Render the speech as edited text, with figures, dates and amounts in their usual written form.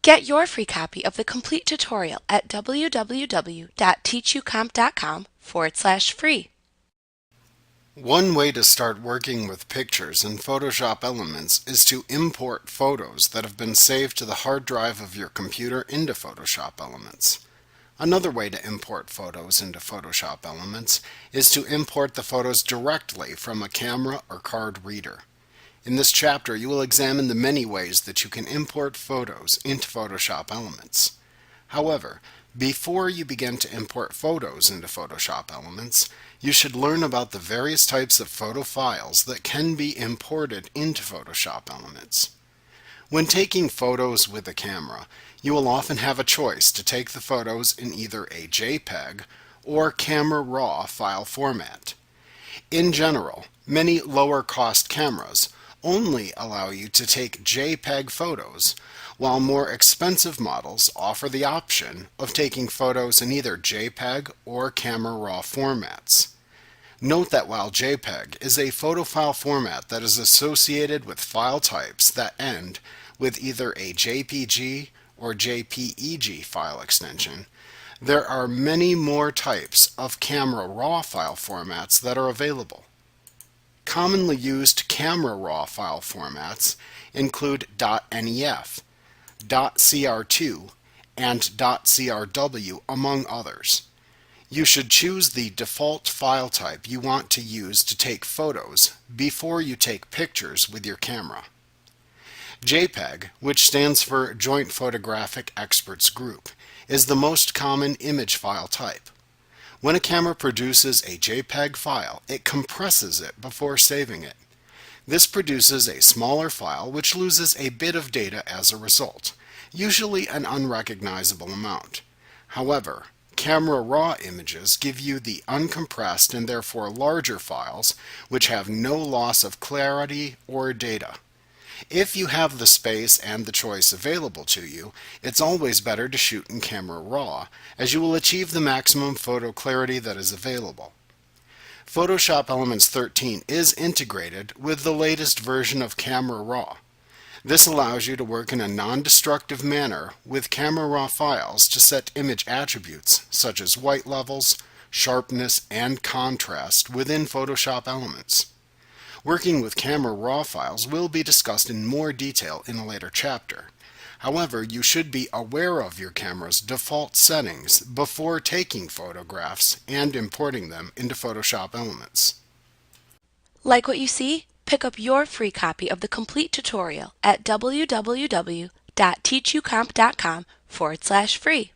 Get your free copy of the complete tutorial at www.teachucomp.com/free. One way to start working with pictures in Photoshop Elements is to import photos that have been saved to the hard drive of your computer into Photoshop Elements. Another way to import photos into Photoshop Elements is to import the photos directly from a camera or card reader. In this chapter, you will examine the many ways that you can import photos into Photoshop Elements. However, before you begin to import photos into Photoshop Elements, you should learn about the various types of photo files that can be imported into Photoshop Elements. When taking photos with a camera, you will often have a choice to take the photos in either a JPEG or Camera Raw file format. In general, many lower-cost cameras only allow you to take JPEG photos, while more expensive models offer the option of taking photos in either JPEG or Camera Raw formats. Note that while JPEG is a photo file format that is associated with file types that end with either a JPG or JPEG file extension, there are many more types of Camera Raw file formats that are available. Commonly used Camera Raw file formats include .nef, .cr2, and .crw, among others. You should choose the default file type you want to use to take photos before you take pictures with your camera. JPEG, which stands for Joint Photographic Experts Group, is the most common image file type. When a camera produces a JPEG file, it compresses it before saving it. This produces a smaller file which loses a bit of data as a result, usually an unrecognizable amount. However, Camera Raw images give you the uncompressed and therefore larger files which have no loss of clarity or data. If you have the space and the choice available to you, it's always better to shoot in Camera Raw, as you will achieve the maximum photo clarity that is available. Photoshop Elements 13 is integrated with the latest version of Camera Raw. This allows you to work in a non-destructive manner with Camera Raw files to set image attributes such as white levels, sharpness, and contrast within Photoshop Elements. Working with Camera Raw files will be discussed in more detail in a later chapter. However, you should be aware of your camera's default settings before taking photographs and importing them into Photoshop Elements. Like what you see? Pick up your free copy of the complete tutorial at www.teachucomp.com/free.